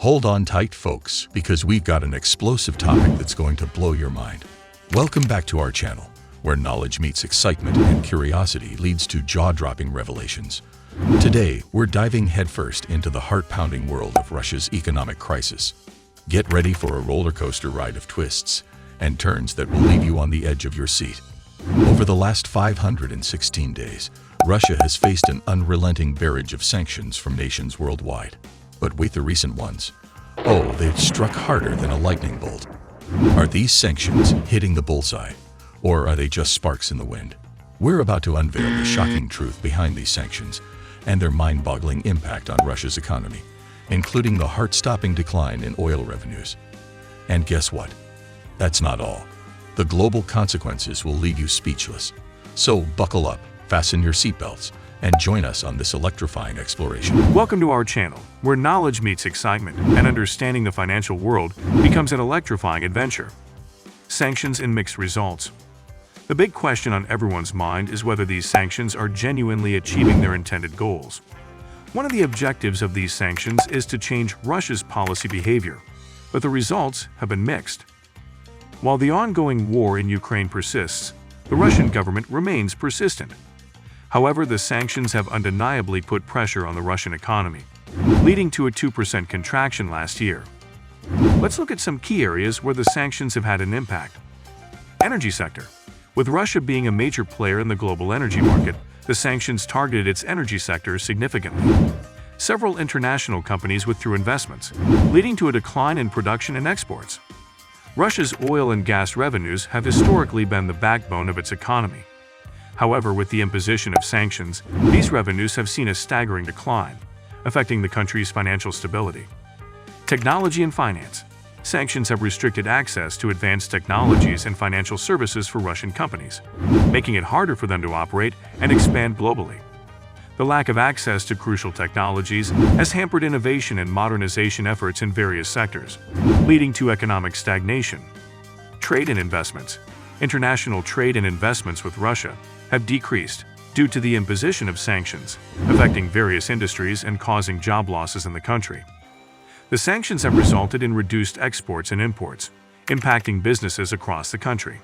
Hold on tight, folks, because we've got an explosive topic that's going to blow your mind. Welcome back to our channel, where knowledge meets excitement and curiosity leads to jaw-dropping revelations. Today, we're diving headfirst into the heart-pounding world of Russia's economic crisis. Get ready for a roller coaster ride of twists and turns that will leave you on the edge of your seat. Over the last 516 days, Russia has faced an unrelenting barrage of sanctions from nations worldwide. But wait, the recent ones. Oh, they've struck harder than a lightning bolt. Are these sanctions hitting the bullseye, or are they just sparks in the wind? We're about to unveil the shocking truth behind these sanctions and their mind-boggling impact on Russia's economy, including the heart-stopping decline in oil revenues. And guess what? That's not all. The global consequences will leave you speechless. So buckle up, fasten your seatbelts, and join us on this electrifying exploration. Welcome to our channel, where knowledge meets excitement and understanding the financial world becomes an electrifying adventure. Sanctions and mixed results. The big question on everyone's mind is whether these sanctions are genuinely achieving their intended goals. One of the objectives of these sanctions is to change Russia's policy behavior, but the results have been mixed. While the ongoing war in Ukraine persists, the Russian government remains persistent. However, the sanctions have undeniably put pressure on the Russian economy, leading to a 2% contraction last year. Let's look at some key areas where the sanctions have had an impact. Energy sector. With Russia being a major player in the global energy market, the sanctions targeted its energy sector significantly. Several international companies withdrew investments, leading to a decline in production and exports. Russia's oil and gas revenues have historically been the backbone of its economy. However, with the imposition of sanctions, these revenues have seen a staggering decline, affecting the country's financial stability. Technology and finance. Sanctions have restricted access to advanced technologies and financial services for Russian companies, making it harder for them to operate and expand globally. The lack of access to crucial technologies has hampered innovation and modernization efforts in various sectors, leading to economic stagnation. Trade and investments. International trade and investments with Russia have decreased due to the imposition of sanctions, affecting various industries and causing job losses in the country. The sanctions have resulted in reduced exports and imports, impacting businesses across the country.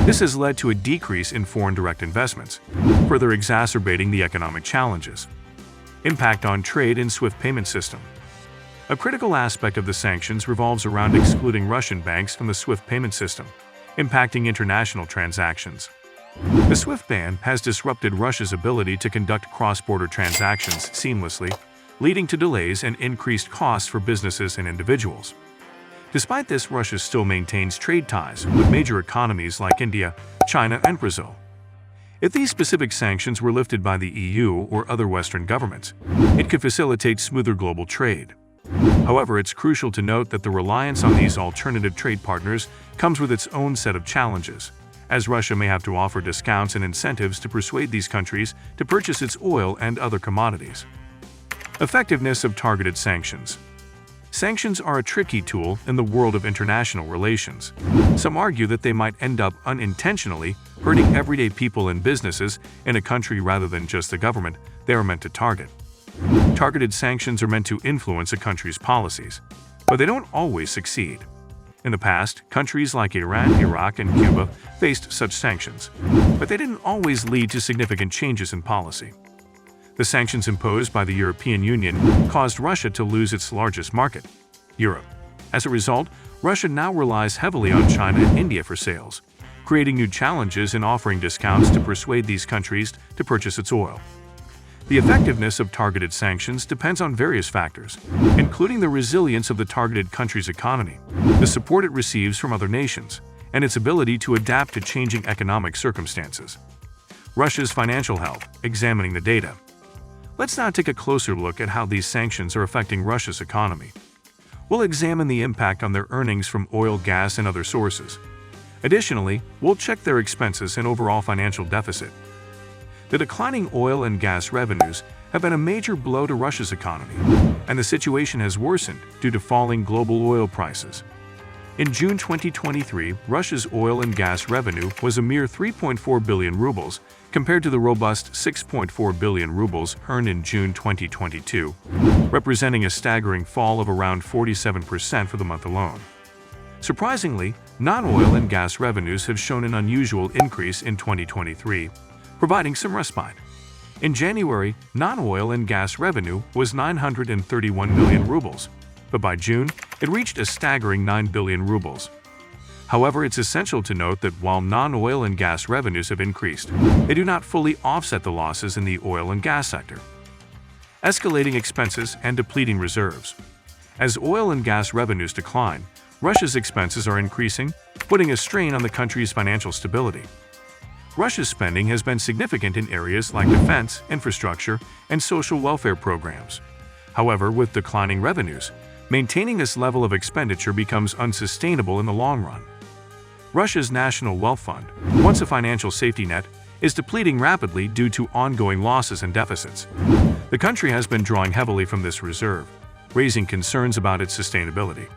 This has led to a decrease in foreign direct investments, further exacerbating the economic challenges. Impact on trade and SWIFT payment system. A critical aspect of the sanctions revolves around excluding Russian banks from the SWIFT payment system, impacting international transactions. The SWIFT ban has disrupted Russia's ability to conduct cross-border transactions seamlessly, leading to delays and increased costs for businesses and individuals. Despite this, Russia still maintains trade ties with major economies like India, China, and Brazil. If these specific sanctions were lifted by the EU or other Western governments, it could facilitate smoother global trade. However, it's crucial to note that the reliance on these alternative trade partners comes with its own set of challenges, as Russia may have to offer discounts and incentives to persuade these countries to purchase its oil and other commodities. Effectiveness of targeted sanctions. Sanctions are a tricky tool in the world of international relations. Some argue that they might end up unintentionally hurting everyday people and businesses in a country rather than just the government they are meant to target. Targeted sanctions are meant to influence a country's policies, but they don't always succeed. In the past, countries like Iran, Iraq, and Cuba faced such sanctions, but they didn't always lead to significant changes in policy. The sanctions imposed by the European Union caused Russia to lose its largest market, Europe. As a result, Russia now relies heavily on China and India for sales, creating new challenges in offering discounts to persuade these countries to purchase its oil. The effectiveness of targeted sanctions depends on various factors, including the resilience of the targeted country's economy, the support it receives from other nations, and its ability to adapt to changing economic circumstances. Russia's financial health, examining the data. Let's now take a closer look at how these sanctions are affecting Russia's economy. We'll examine the impact on their earnings from oil, gas, and other sources. Additionally, we'll check their expenses and overall financial deficit. The declining oil and gas revenues have been a major blow to Russia's economy, and the situation has worsened due to falling global oil prices. In June 2023, Russia's oil and gas revenue was a mere 3.4 billion rubles, compared to the robust 6.4 billion rubles earned in June 2022. representing a staggering fall of around 47% for the month alone. Surprisingly, non-oil and gas revenues have shown an unusual increase in 2023, providing some respite. In January, non-oil and gas revenue was 931 million rubles, but by June, it reached a staggering 9 billion rubles. However, it's essential to note that while non-oil and gas revenues have increased, they do not fully offset the losses in the oil and gas sector. Escalating expenses and depleting reserves. As oil and gas revenues decline, Russia's expenses are increasing, putting a strain on the country's financial stability. Russia's spending has been significant in areas like defense, infrastructure, and social welfare programs. However, with declining revenues, maintaining this level of expenditure becomes unsustainable in the long run. Russia's national wealth fund, once a financial safety net, is depleting rapidly due to ongoing losses and deficits. The country has been drawing heavily from this reserve, raising concerns about its sustainability.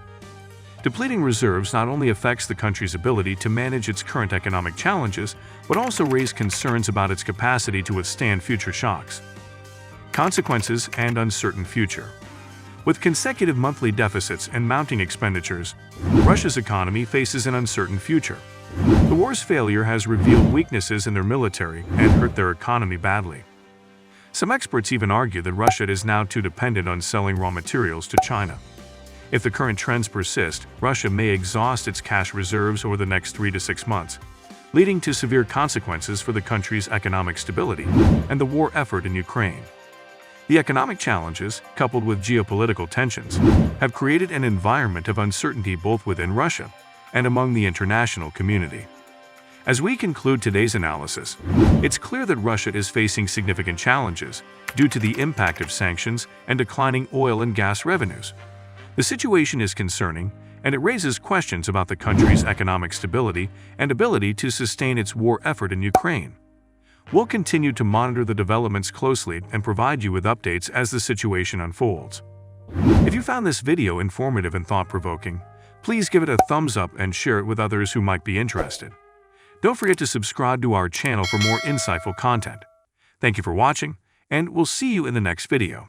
Depleting reserves not only affects the country's ability to manage its current economic challenges, but also raise concerns about its capacity to withstand future shocks. Consequences and uncertain future. With consecutive monthly deficits and mounting expenditures, Russia's economy faces an uncertain future. The war's failure has revealed weaknesses in their military and hurt their economy badly. Some experts even argue that Russia is now too dependent on selling raw materials to China. If the current trends persist, Russia may exhaust its cash reserves over the next 3 to 6 months, leading to severe consequences for the country's economic stability and the war effort in Ukraine. The economic challenges, coupled with geopolitical tensions, have created an environment of uncertainty both within Russia and among the international community. As we conclude today's analysis, it's clear that Russia is facing significant challenges due to the impact of sanctions and declining oil and gas revenues. The situation is concerning, and it raises questions about the country's economic stability and ability to sustain its war effort in Ukraine. We'll continue to monitor the developments closely and provide you with updates as the situation unfolds. If you found this video informative and thought-provoking, please give it a thumbs up and share it with others who might be interested. Don't forget to subscribe to our channel for more insightful content. Thank you for watching, and we'll see you in the next video.